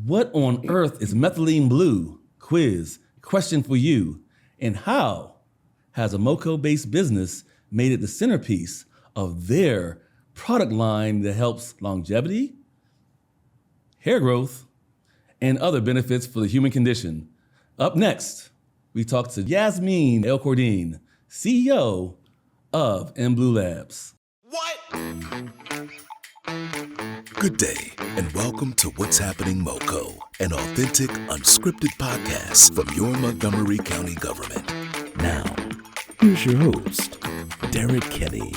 What on earth is methylene blue? Quiz, question for you. And how has a MoCo-based business made it the centerpiece of their product line that helps longevity, hair growth, and other benefits for the human condition? Up next, we talk to Yasmin Elcordine, CEO of MBlue Labs. Good day, and welcome to What's Happening MoCo, an authentic, unscripted podcast from your Montgomery County government. Now, here's your host, Derek Kenny.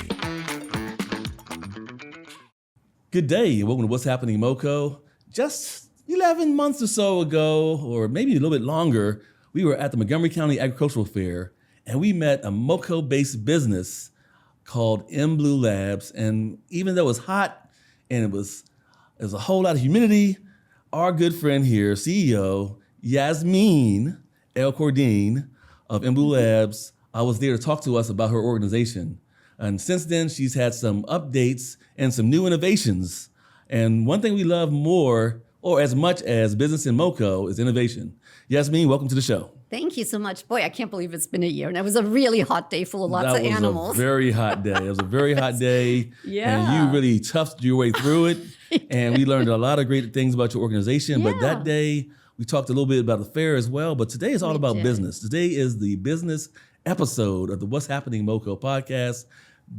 Good day, and welcome to What's Happening MoCo. Just 11 months or so ago, or maybe a little bit longer, we were at the Montgomery County Agricultural Fair, and we met a MoCo-based business called MBlue Labs. And even though it was hot and it was a whole lot of humidity, our good friend here, CEO Yasmin Elcordine of MBlue Labs, was there to talk to us about her organization. And since then, she's had some updates and some new innovations. And one thing we love more, or as much as business in MoCo, is innovation. Yasmin, welcome to the show. Thank you so much. Boy, I can't believe it's been a year. And it was a really hot day full of lots of animals. That was a very hot day. It was a very hot day. Yeah. And you really toughed your way through it. And we learned a lot of great things about your organization. Yeah. But that day, we talked a little bit about the fair as well. But today is all about business. Today is the business episode of the What's Happening MoCo podcast.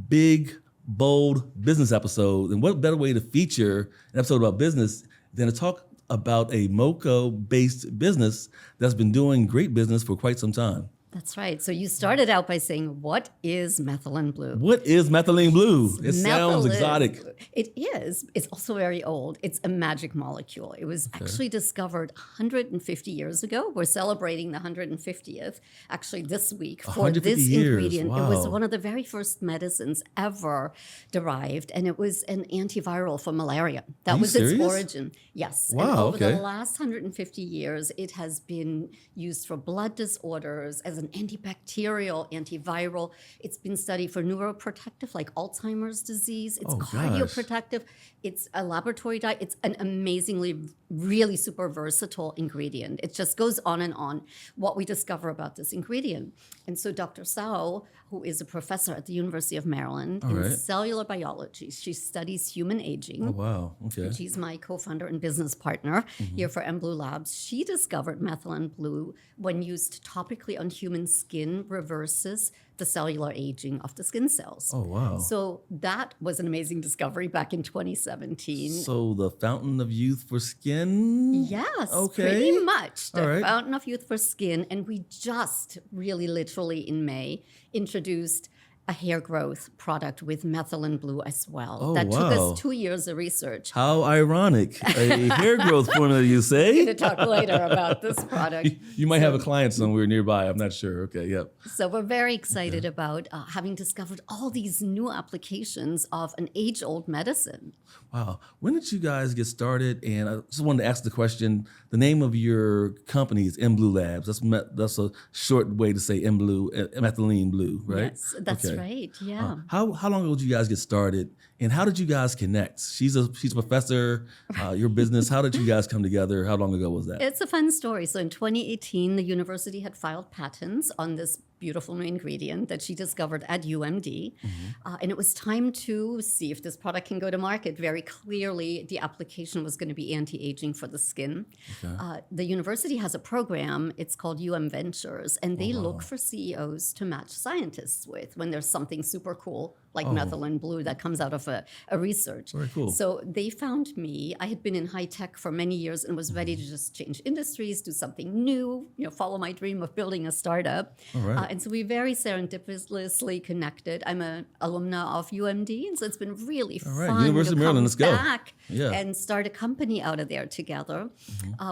Big, bold business episode. And what better way to feature an episode about business than to talk about a MoCo-based business that's been doing great business for quite some time. That's right. So you started out by saying, what is methylene blue? What is methylene blue? It sounds exotic. It is. It's also very old. It's a magic molecule. It was actually discovered 150 years ago. We're celebrating the 150th, actually this week, for this ingredient. Wow. It was one of the very first medicines ever derived, and it was an antiviral for malaria. That was its origin. Yes. Wow, and over the last 150 years, it has been used for blood disorders, as an antibacterial, antiviral. It's been studied for neuroprotective, like Alzheimer's disease. It's cardioprotective. It's a laboratory diet. It's an amazingly, really super versatile ingredient. It just goes on and on what we discover about this ingredient. And so Dr. Sao, who is a professor at the University of Maryland in cellular biology, she studies human aging. Oh, wow. Okay. She's my co-founder and business partner here for MBlue Labs. She discovered methylene blue when used topically on human skin reverses the cellular aging of the skin cells. Oh, wow. So that was an amazing discovery back in 2017. So the fountain of youth for skin? Yes, okay. Pretty much. The All fountain of youth for skin. And we just really literally in May introduced a hair growth product with methylene blue as well. Oh, that wow. took us 2 years of research. How ironic. A hair growth formula, you say? We're going to talk later about this product. You might have a client somewhere nearby. I'm not sure. Okay, yep. So we're very excited about having discovered all these new applications of an age-old medicine. Wow. When did you guys get started? And I just wanted to ask the question, the name of your company is MBlue Labs. That's a short way to say methylene blue, right? Yes, that's right, yeah. How long ago did you guys get started? And how did you guys connect? She's a professor, your business. How did you guys come together? How long ago was that? It's a fun story. So in 2018, the university had filed patents on this beautiful new ingredient that she discovered at UMD. And it was time to see if this product can go to market. Very clearly, the application was going to be anti-aging for the skin. Okay. The university has a program. It's called UM Ventures. And they look for CEOs to match scientists with when there's something super cool like methylene blue that comes out of a research. Very cool. So they found me. I had been in high tech for many years and was ready to just change industries, do something new, follow my dream of building a startup. All right. And so we very serendipitously connected. I'm an alumna of UMD, and so it's been really fun University of Maryland, let's to go. come back and start a company out of there together.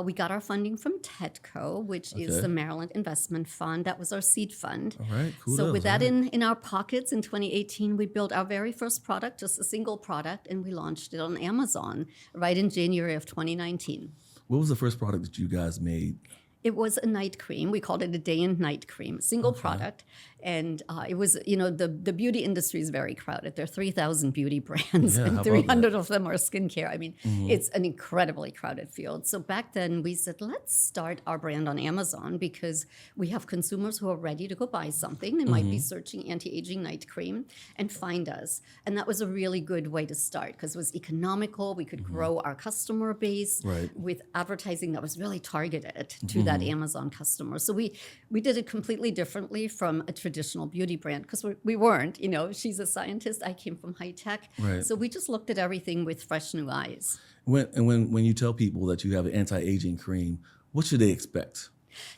We got our funding from TEDCO, which is the Maryland Investment Fund. That was our seed fund. All right, cool. So with that in our pockets in 2018, we built our very first product, just a single product, and we launched it on Amazon right in January of 2019. What was the first product that you guys made? It was a night cream. We called it a day and night cream, single product. And it was, the beauty industry is very crowded. There are 3,000 beauty brands Yeah, how and about 300 of them are skincare. I mean, it's an incredibly crowded field. So back then we said, let's start our brand on Amazon because we have consumers who are ready to go buy something. They might be searching anti-aging night cream and find us. And that was a really good way to start because it was economical. We could grow our customer base with advertising that was really targeted to that Amazon customer. So we did it completely differently from a traditional beauty brand because we weren't. She's a scientist. I came from high tech. Right. So we just looked at everything with fresh new eyes. When you tell people that you have an anti-aging cream, what should they expect?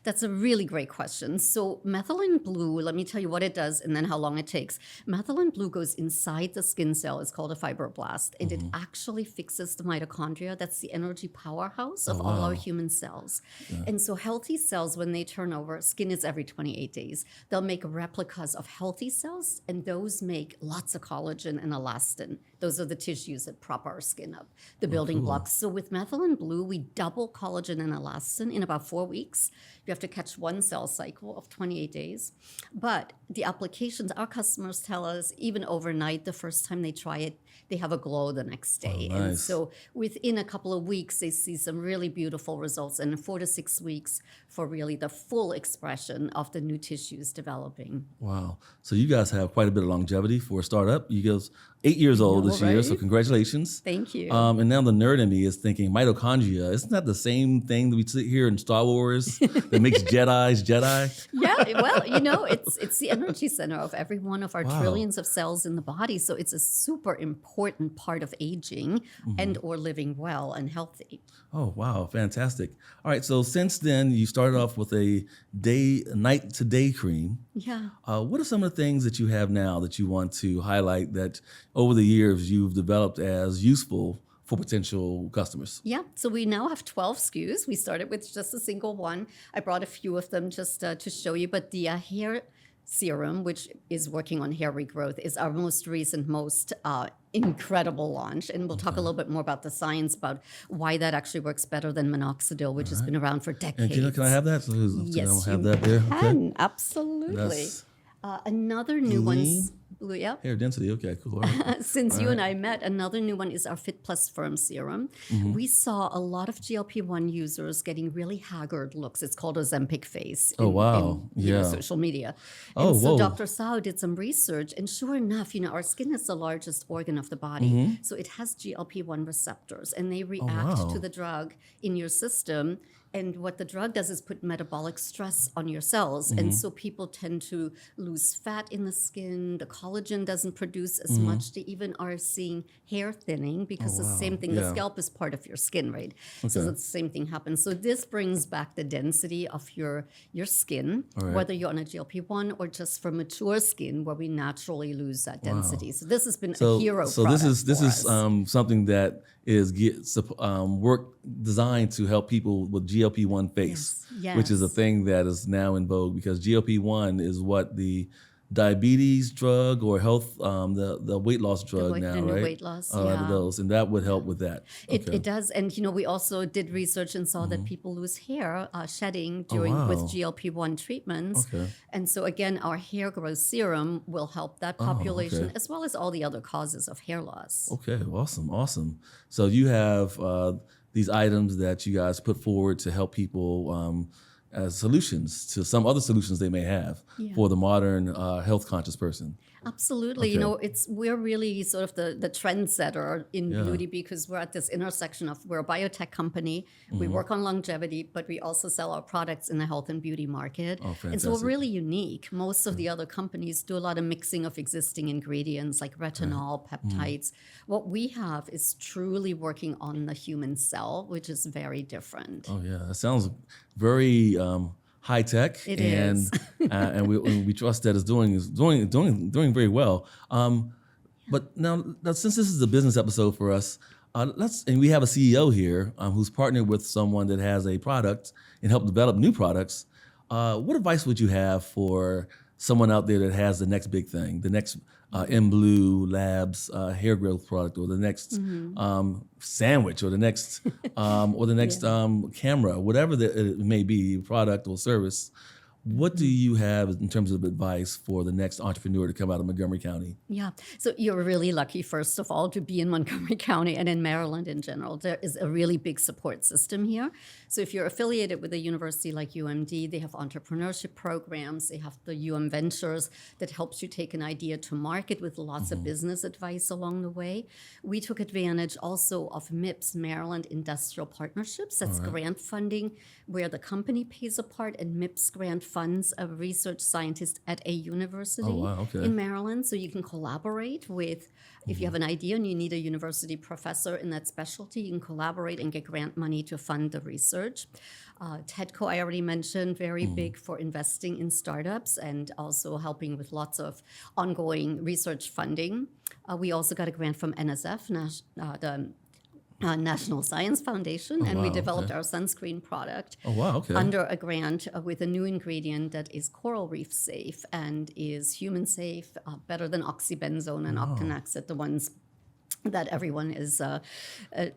That's a really great question. So methylene blue, let me tell you what it does and then how long it takes. Methylene blue goes inside the skin cell. It's called a fibroblast. And it actually fixes the mitochondria. That's the energy powerhouse of all our human cells. Yeah. And so healthy cells, when they turn over, skin is every 28 days. They'll make replicas of healthy cells, and those make lots of collagen and elastin. Those are the tissues that prop our skin up, the building blocks. So with methylene blue, we double collagen and elastin in about 4 weeks. You have to catch one cell cycle of 28 days. But the applications, our customers tell us, even overnight, the first time they try it, they have a glow the next day. Oh, nice. And so within a couple of weeks, they see some really beautiful results. And in 4 to 6 weeks for really the full expression of the new tissues developing. Wow. So you guys have quite a bit of longevity for a startup. You guys 8 years old this year, so congratulations. Thank you. And now the nerd in me is thinking mitochondria. Isn't that the same thing that we see here in Star Wars that makes Jedis Jedi? Yeah, well, it's the energy center of every one of our trillions of cells in the body. So it's a super important part of aging and or living well and healthy. Oh, wow. Fantastic. All right. So since then, you started off with a night to day cream. Yeah. What are some of the things that you have now that you want to highlight that over the years you've developed as useful for potential customers? Yeah, so we now have 12 SKUs. We started with just a single one. I brought a few of them just to show you, but the hair serum, which is working on hair regrowth, is our most recent, most incredible launch. And we'll talk a little bit more about the science, about why that actually works better than minoxidil, which has been around for decades. And can I have that? So Yes, have you that there. can. Absolutely. Another new one's blue, yeah. Hair density. Okay, cool. All right. Since you and I met, another new one is our Fit Plus Firm Serum. We saw a lot of GLP-1 users getting really haggard looks. It's called Ozempic face in social media. And so Dr. Sao did some research, and sure enough, our skin is the largest organ of the body. So it has GLP-1 receptors, and they react to the drug in your system. And what the drug does is put metabolic stress on your cells. And so people tend to lose fat in the skin. The collagen doesn't produce as much. They even are seeing hair thinning because the same thing, the scalp is part of your skin, right? Okay. So the same thing happens. So this brings back the density of your skin, whether you're on a GLP-1 or just for mature skin where we naturally lose that density. So this has been a hero So product this is for us. something that is work designed to help people with GLP-1 face, Yes. which is a thing that is now in vogue because GLP-1 is what the diabetes drug or health, the weight loss drug now, right? Weight loss, those, and that would help with that. It does, and we also did research and saw that people lose hair shedding with GLP-1 treatments, and so again, our hair growth serum will help that population as well as all the other causes of hair loss. Okay, awesome. So you have these items that you guys put forward to help people as solutions to some other solutions they may have for the modern health conscious person. Absolutely. We're really sort of the trendsetter in beauty because we're at this intersection of, we're a biotech company. We work on longevity, but we also sell our products in the health and beauty market. Oh, fantastic. And so we're really unique. Most of the other companies do a lot of mixing of existing ingredients like retinol, peptides. What we have is truly working on the human cell, which is very different. Oh yeah, that sounds very high tech. It is, and we trust that it's doing very well. But now since this is a business episode for us, and we have a CEO here who's partnered with someone that has a product and help develop new products. What advice would you have for someone out there that has the next big thing, the next MBlue Labs hair growth product, or the next sandwich, or the next camera, whatever it may be, product or service. What do you have in terms of advice for the next entrepreneur to come out of Montgomery County? Yeah. So you're really lucky, first of all, to be in Montgomery County and in Maryland in general. There is a really big support system here. So if you're affiliated with a university like UMD, they have entrepreneurship programs. They have the UM Ventures that helps you take an idea to market with lots of business advice along the way. We took advantage also of MIPS, Maryland Industrial Partnerships. That's grant funding where the company pays a part, and MIPS grant funds a research scientist at a university in Maryland. So you can collaborate with, if you have an idea and you need a university professor in that specialty, you can collaborate and get grant money to fund the research. TEDCO, I already mentioned, very big for investing in startups and also helping with lots of ongoing research funding. We also got a grant from NSF, the National Science Foundation, and we developed our sunscreen product under a grant with a new ingredient that is coral reef safe and is human safe, better than oxybenzone and octinoxate, the ones that everyone is.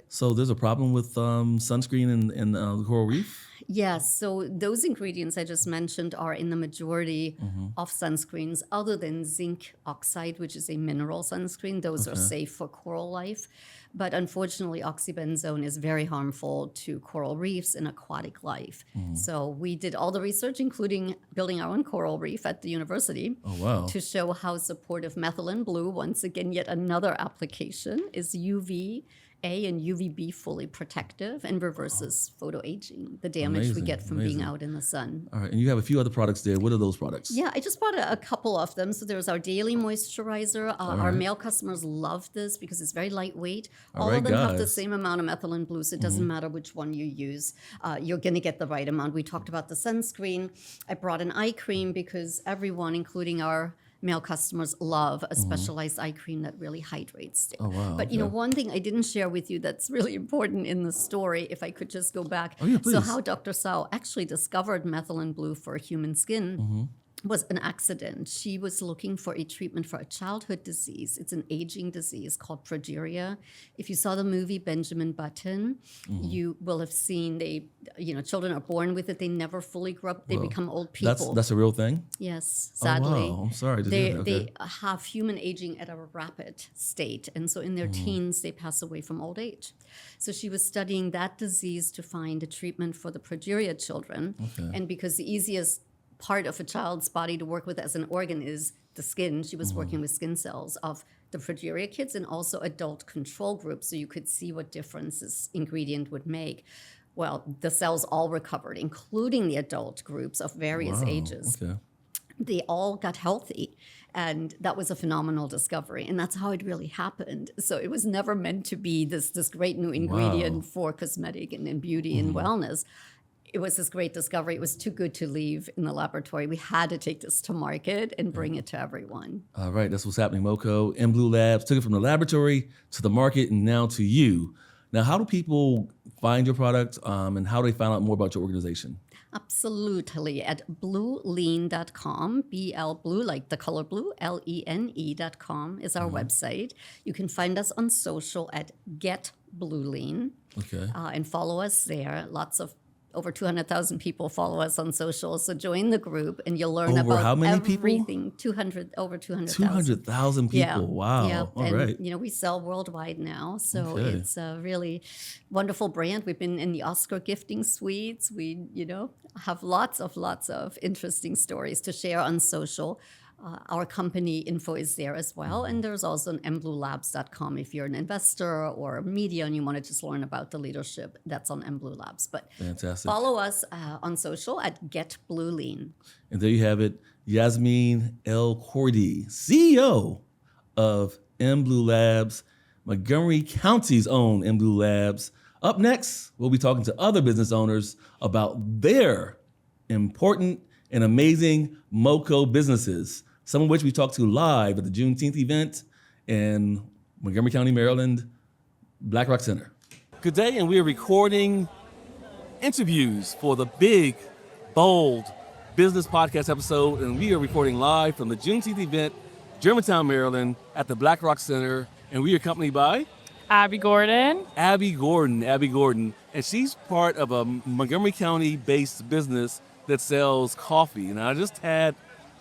So there's a problem with sunscreen in the coral reef? Yes, so those ingredients I just mentioned are in the majority of sunscreens, other than zinc oxide, which is a mineral sunscreen. Those are safe for coral life. But unfortunately, oxybenzone is very harmful to coral reefs and aquatic life. So we did all the research, including building our own coral reef at the university, to show how supportive methylene blue, once again, yet another application, is UVA and UVB fully protective and reverses photoaging, the damage we get from being out in the sun. All right, and you have a few other products there. What are those products? Yeah, I just brought a couple of them. So there's our daily moisturizer. Our male customers love this because it's very lightweight. All of them have the same amount of methylene blue, so it doesn't matter which one you use. You're going to get the right amount. We talked about the sunscreen. I brought an eye cream because everyone, including our male customers, love a specialized eye cream that really hydrates them. But you know, one thing I didn't share with you that's really important in the story, if I could just go back. So how Dr. Sao actually discovered methylene blue for human skin was an accident. She was looking for a treatment for a childhood disease. It's an aging disease called progeria. If you saw the movie Benjamin Button, you will have seen children are born with it. They never fully grow up. They become old people. That's a real thing? Yes, sadly. Oh, wow. I'm sorry to hear that. They have human aging at a rapid state. And so in their teens, they pass away from old age. So she was studying that disease to find a treatment for the progeria children. And because the easiest part of a child's body to work with as an organ is the skin, she was working with skin cells of the progeria kids and also adult control groups, so you could see what difference this ingredient would make. Well, the cells all recovered, including the adult groups of various ages. They all got healthy, and that was a phenomenal discovery, and that's how it really happened. So it was never meant to be this great new ingredient for cosmetic and beauty and wellness. It was this great discovery. It was too good to leave in the laboratory. We had to take this to market and bring it to everyone. All right, that's what's happening, MoCo. MBlue Labs took it from the laboratory to the market and now to you. Now, how do people find your product and how do they find out more about your organization? Absolutely. At bluelean.com, blue, like the color blue, LENE.com is our website. You can find us on social at GetBlueLean and follow us there. Over 200,000 people follow us on social, so join the group and you'll learn about how many everything. People? Over 200,000. 200,000 people. Yeah. Wow. Yeah. All right. We sell worldwide now, so it's a really wonderful brand. We've been in the Oscar gifting suites. We, have lots of interesting stories to share on social. Our company info is there as well. And there's also an MBlueLabs.com if you're an investor or media and you want to just learn about the leadership. That's on MBlue Labs. But fantastic. Follow us on social at GetBlueLean. And there you have it. Yasmin Elcordine, CEO of MBlue Labs, Montgomery County's own MBlue Labs. Up next, we'll be talking to other business owners about their important and amazing MoCo businesses, some of which we talked to live at the Juneteenth event in Montgomery County, Maryland, Black Rock Center. Good day, and we are recording interviews for the big, bold business podcast episode, and we are reporting live from the Juneteenth event, Germantown, Maryland, at the Black Rock Center, and we are accompanied by Abby Gordon. Abby Gordon, and she's part of a Montgomery County-based business that sells coffee. And I just had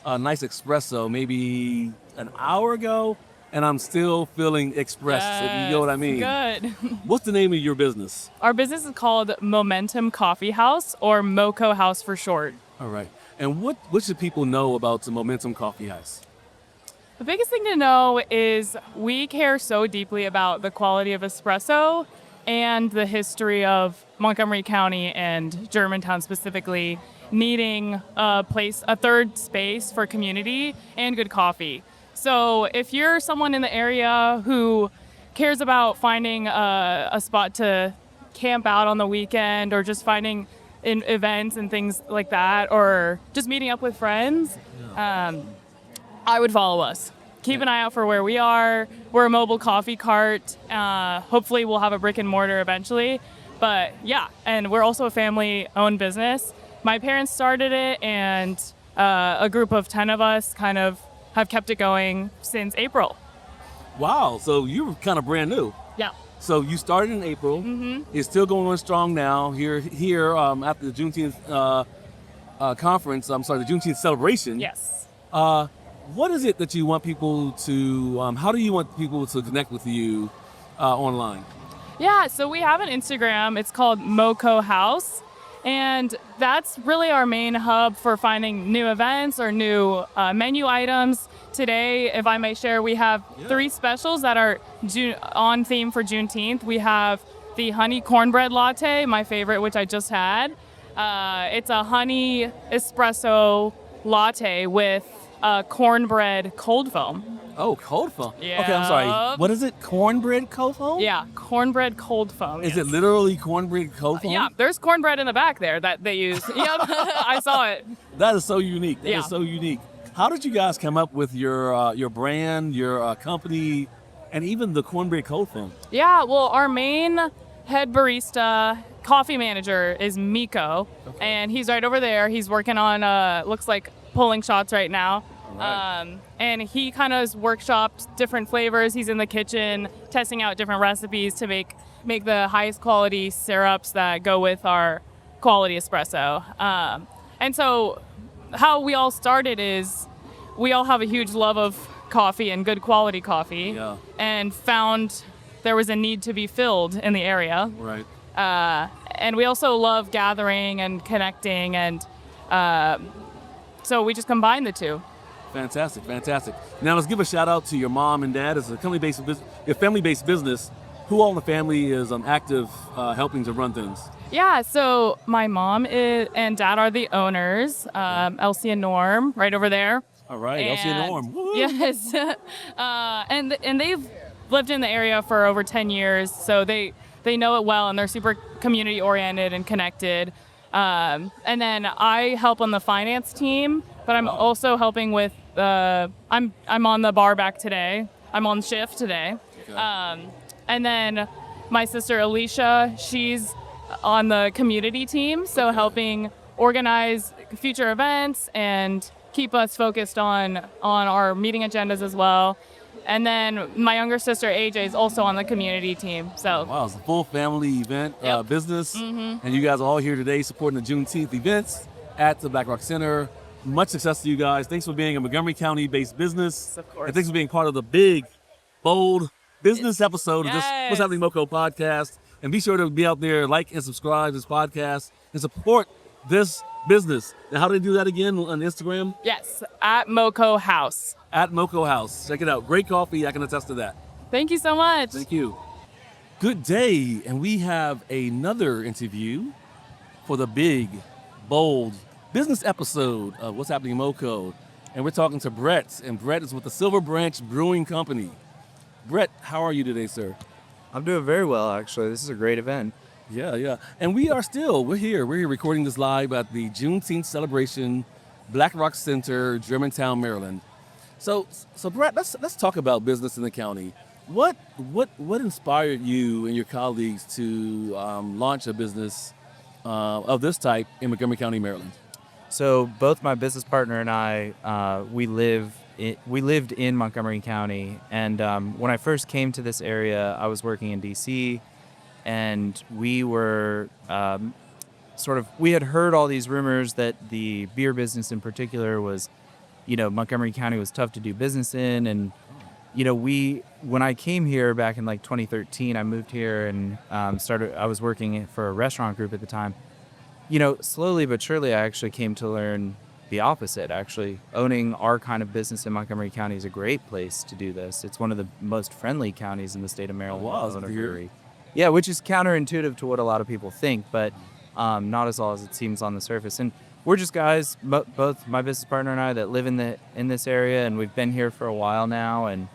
a nice espresso maybe an hour ago, and I'm still feeling expressed, if you know what I mean. Good. What's the name of your business? Our business is called Momentum Coffee House, or MoCo House for short. All right. And what should people know about the Momentum Coffee House? The biggest thing to know is we care so deeply about the quality of espresso and the history of Montgomery County and Germantown specifically needing a third space for community and good coffee. So if you're someone in the area who cares about finding a spot to camp out on the weekend, or just finding in events and things like that, or just meeting up with friends, I would follow us. Keep an eye out for where we are. We're a mobile coffee cart. Hopefully we'll have a brick and mortar eventually. But yeah, and we're also a family-owned business. My parents started it, and a group of 10 of us kind of have kept it going since April. Wow, so you're kind of brand new. Yeah. So you started in April. Mm-hmm. It's still going on strong now. Here after the Juneteenth conference. I'm sorry, the Juneteenth celebration. Yes. What is it that you want people to? How do you want people to connect with you online? Yeah, so we have an Instagram. It's called MoCo House. And that's really our main hub for finding new events or new menu items. Today, if I may share, we have 3 specials that are on theme for Juneteenth. We have the honey cornbread latte, my favorite, which I just had. It's a honey espresso latte with cornbread cold foam. Oh, cold foam. Yeah. Okay, I'm sorry. What is it? Cornbread cold foam? Yeah, cornbread cold foam. Is it literally cornbread cold foam? Yeah, there's cornbread in the back there that they use. Yep, I saw it. That is so unique. That Yeah. is so unique. How did you guys come up with your brand, your company, and even the cornbread cold foam? Yeah, well, our main head barista coffee manager is MoCo, and he's right over there. He's working on, looks like pulling shots right now. Right. And he kind of has workshopped different flavors. He's in the kitchen testing out different recipes to make the highest quality syrups that go with our quality espresso. And so how we all started is we all have a huge love of coffee and good quality coffee, and found there was a need to be filled in the area. Right. And we also love gathering and connecting, and so we just combined the two. Fantastic. Now let's give a shout out to your mom and dad. It's a family-based business. Who all in the family is active helping to run things? Yeah, so my mom and dad are the owners, Elsie and Norm, right over there. All right, Elsie and Norm. Woo! Yes, and they've lived in the area for over 10 years, so they know it well, and they're super community-oriented and connected. And then I help on the finance team, but I'm also helping with, I'm on the bar back today. I'm on shift today. Okay. And then my sister Alicia, she's on the community team, so helping organize future events and keep us focused on our meeting agendas as well. And then my younger sister AJ is also on the community team. So wow, it's a full family event business, and you guys are all here today supporting the Juneteenth events at the Black Rock Center. Much success to you guys. Thanks for being a Montgomery County-based business. Of course. And thanks for being part of the big, bold business episode of this What's Happening MoCo podcast. And be sure to be out there, like and subscribe to this podcast, and support this business. Now, how do they do that again on Instagram? yes, at MoCo House. At MoCo House. Check it out. Great coffee. I can attest to that. Thank you so much. Thank you. Good day. And we have another interview for the big, bold business episode of What's Happening MoCo. And we're talking to Brett. And Brett is with the Silver Branch Brewing Company. Brett, how are you today, sir? I'm doing very well, actually. This is a great event. Yeah. And we're here recording this live at the Juneteenth celebration, Black Rock Center, Germantown, Maryland. So Brett, let's talk about business in the county. What inspired you and your colleagues to launch a business of this type in Montgomery County, Maryland? So both my business partner and I, we lived in Montgomery County, and when I first came to this area, I was working in D.C., and we were we had heard all these rumors that the beer business in particular was, Montgomery County was tough to do business in, and when I came here back in like 2013, I moved here and I was working for a restaurant group at the time. Slowly but surely, I actually came to learn the opposite. Actually, owning our kind of business in Montgomery County is a great place to do this. It's one of the most friendly counties in the state of Maryland. Yeah, which is counterintuitive to what a lot of people think, but not as all as it seems on the surface. And we're just guys, both my business partner and I, that live in this area, and we've been here for a while now, and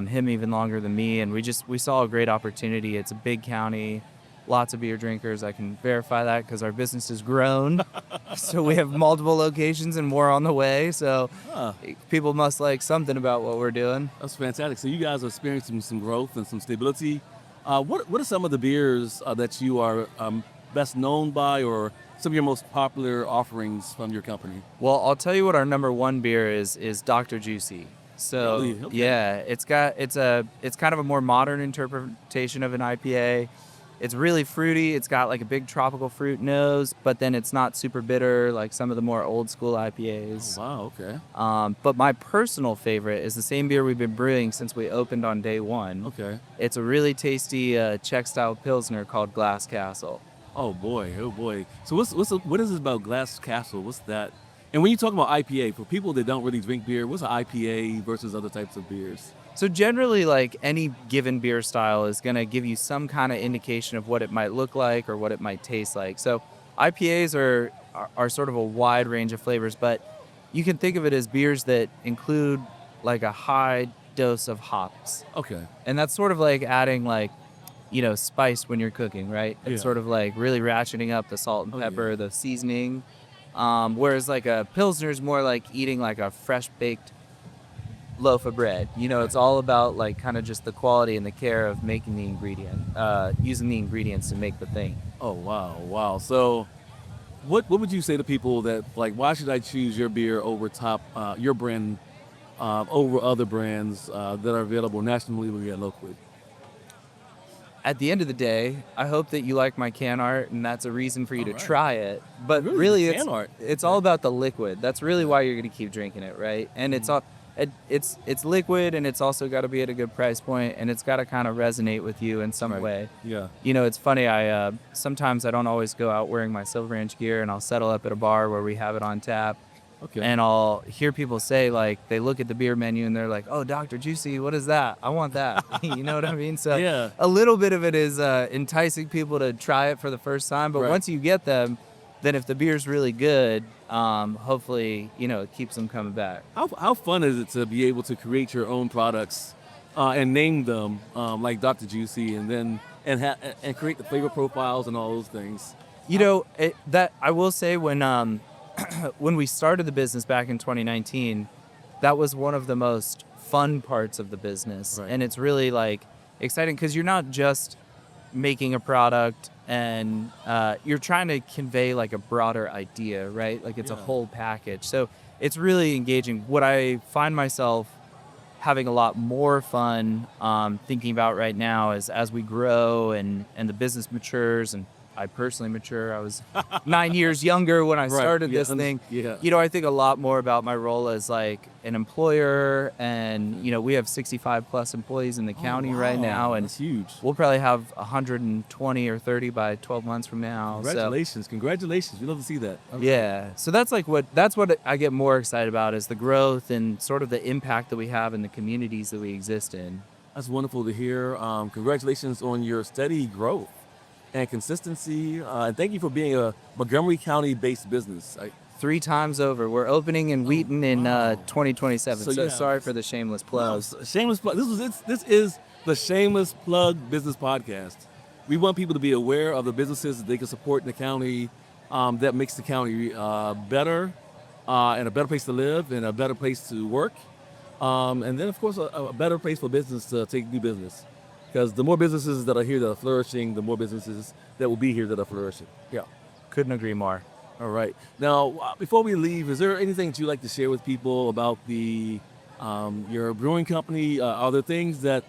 him even longer than me. And we saw a great opportunity. It's a big county. Lots of beer drinkers. I can verify that because our business has grown. So we have multiple locations and more on the way. So people must like something about what we're doing. That's fantastic. So you guys are experiencing some growth and some stability. What are some of the beers that you are best known by, or some of your most popular offerings from your company? Well, I'll tell you what our number one beer is Dr. Juicy. So Really? Okay. yeah, it's kind of a more modern interpretation of an IPA. It's really fruity. It's got like a big tropical fruit nose, but then it's not super bitter like some of the more old school IPAs. Oh, wow, okay. But my personal favorite is the same beer we've been brewing since we opened on day one. Okay. It's a really tasty Czech style Pilsner called Glass Castle. Oh boy. So what is it about Glass Castle? What's that? And when you talk about IPA, for people that don't really drink beer, what's an IPA versus other types of beers? So generally, like any given beer style is going to give you some kind of indication of what it might look like or what it might taste like. So IPAs are sort of a wide range of flavors, but you can think of it as beers that include like a high dose of hops. Okay. And that's sort of like adding like, spice when you're cooking, right? It's sort of like really ratcheting up the salt and pepper, the seasoning. Whereas like a Pilsner is more like eating like a fresh baked loaf of bread. It's all about like kind of just the quality and the care of making the using the ingredients to make the thing. Oh, wow. So what would you say to people that, like, why should I choose your beer over your brand over other brands that are available nationally and locally? At the end of the day, I hope that you like my can art, and that's a reason for you to right. try it. But Really, really, the can art. it's all about the liquid. That's really why you're going to keep drinking it, right? And it's liquid, and it's also got to be at a good price point, and it's got to kind of resonate with you in some way. Yeah. It's funny. I sometimes I don't always go out wearing my Silver Ranch gear, and I'll settle up at a bar where we have it on tap. Okay. And I'll hear people say, like, they look at the beer menu and they're like, "Oh, Dr. Juicy, what is that? I want that." You know what I mean? So Yeah. a little bit of it is enticing people to try it for the first time. But Right. once you get them, then if the beer's really good, hopefully, it keeps them coming back. How fun is it to be able to create your own products and name them like Dr. Juicy, and then and create the flavor profiles and all those things? That I will say when when we started the business back in 2019, that was one of the most fun parts of the business. Right. And it's really like exciting because you're not just making a product and you're trying to convey like a broader idea, right? Like it's a whole package. So it's really engaging. What I find myself having a lot more fun thinking about right now is as we grow and the business matures and I personally mature. I was 9 years younger when I started this thing. Yeah. I think a lot more about my role as like an employer, and we have 65 plus employees in the county right now, and that's huge. we'll probably have 120 or 30 by 12 months from now. Congratulations. We love to see that. Yeah. So that's what I get more excited about is the growth and sort of the impact that we have in the communities that we exist in. That's wonderful to hear. Congratulations on your steady growth and consistency. And thank you for being a Montgomery County-based business. 3 times over. We're opening in Wheaton in 2027. So yeah. sorry for the shameless plug. Shameless plug. This is the Shameless Plug Business Podcast. We want people to be aware of the businesses that they can support in the county that makes the county better and a better place to live and a better place to work. And then, of course, a better place for business to take new business. Because the more businesses that are here that are flourishing, the more businesses that will be here that are flourishing. Yeah. Couldn't agree more. All right. Now, before we leave, is there anything that you'd like to share with people about your brewing company? Are there things that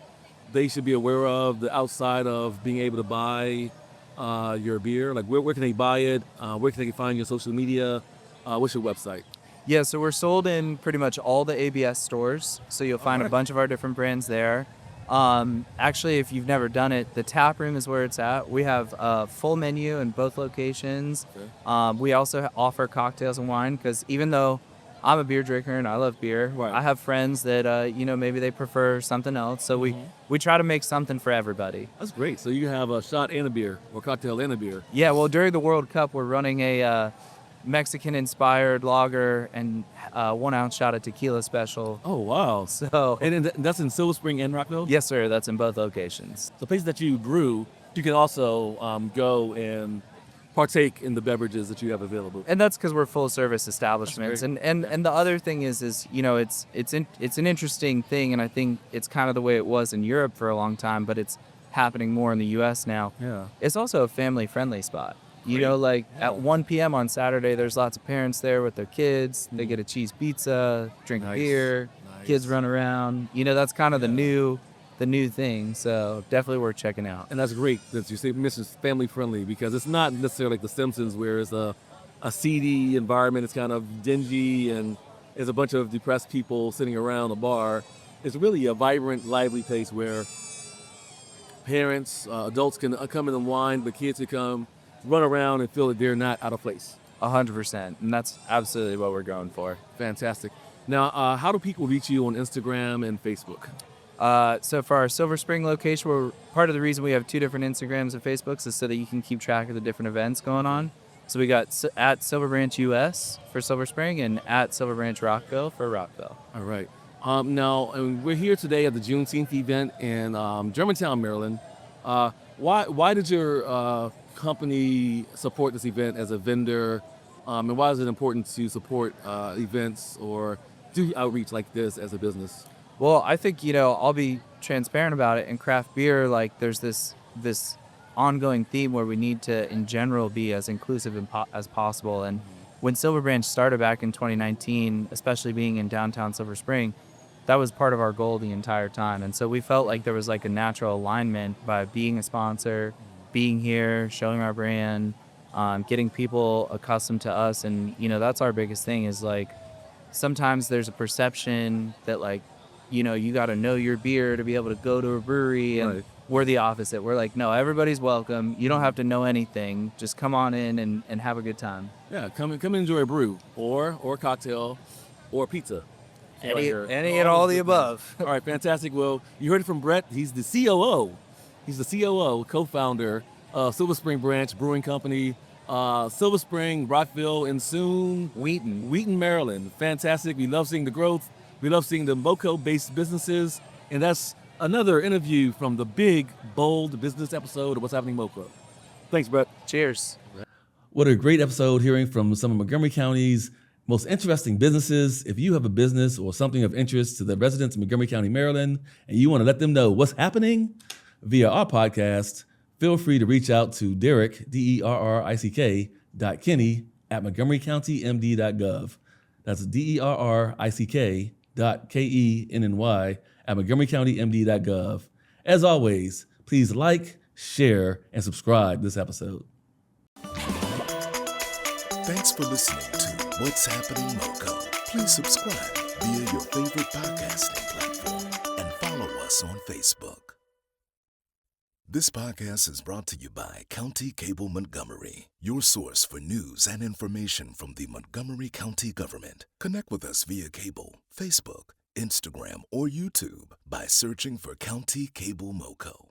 they should be aware of outside of being able to buy your beer? Like, where can they buy it? Where can they find your social media? What's your website? Yeah, so we're sold in pretty much all the ABS stores, so you'll find a bunch of our different brands there. Actually, if you've never done it, the tap room is where it's at. We have a full menu in both locations. Okay. We also offer cocktails and wine because even though I'm a beer drinker and I love beer, right. I have friends that maybe they prefer something else. So we try to make something for everybody. That's great. So you have a shot and a beer, or cocktail and a beer. Yeah, well, during the World Cup, we're running a Mexican-inspired lager and 1 ounce shot of tequila special. Oh, wow. So and that's in Silver Spring and Rockville? Yes, sir. That's in both locations. The places that you brew, you can also go and partake in the beverages that you have available. And that's because we're full-service establishments. And the other thing is it's an interesting thing, and I think it's kind of the way it was in Europe for a long time, but it's happening more in the U.S. now. Yeah. It's also a family-friendly spot. At 1 p.m. on Saturday, there's lots of parents there with their kids. They get a cheese pizza, drink a beer, kids run around. That's kind of the new thing. So definitely worth checking out. And that's great that you say Mrs. Family Friendly, because it's not necessarily like The Simpsons where it's a seedy environment. It's kind of dingy and there's a bunch of depressed people sitting around a bar. It's really a vibrant, lively place where parents, adults can come and unwind, but kids can come run around and feel that they're not out of place. 100%, and that's absolutely what we're going for. Fantastic. Now, how do people reach you on Instagram and Facebook? So for our Silver Spring location, part of the reason we have 2 different Instagrams and Facebooks is so that you can keep track of the different events going on. So we got at Silver Branch US for Silver Spring and at Silver Branch Rockville for Rockville. All right. Now, we're here today at the Juneteenth event in Germantown, Maryland. Why did your company support this event as a vendor, and why is it important to support events or do outreach like this as a business? Well, I think I'll be transparent about it. In craft beer, like there's this ongoing theme where we need to, in general, be as inclusive as possible. And when Silver Branch started back in 2019, especially being in downtown Silver Spring, that was part of our goal the entire time. And so we felt like there was like a natural alignment by being a sponsor, being here, showing our brand, getting people accustomed to us. And, that's our biggest thing is like, sometimes there's a perception that like, you got to know your beer to be able to go to a brewery. And right. We're the opposite. We're like, no, everybody's welcome. You don't have to know anything. Just come on in and have a good time. Yeah, come and enjoy a brew or cocktail or pizza. Any and all the above. All right, fantastic. Well, you heard it from Brett. He's the COO. He's the COO, co-founder of Silver Spring Branch Brewing Company, Silver Spring, Rockville, and soon Wheaton, Maryland. Fantastic. We love seeing the growth. We love seeing the MoCo-based businesses. And that's another interview from the big, bold business episode of What's Happening MoCo. Thanks, Brett. Cheers. What a great episode hearing from some of Montgomery County's most interesting businesses. If you have a business or something of interest to the residents of Montgomery County, Maryland, and you want to let them know what's happening via our podcast, feel free to reach out to Derrick, DERRICK, .kenny@montgomerycountymd.gov. That's DERRICK.KENNY@montgomerycountymd.gov. As always, please like, share, and subscribe this episode. Thanks for listening to What's Happening MoCo. Please subscribe via your favorite podcasting platform and follow us on Facebook. This podcast is brought to you by County Cable Montgomery, your source for news and information from the Montgomery County government. Connect with us via cable, Facebook, Instagram, or YouTube by searching for County Cable MoCo.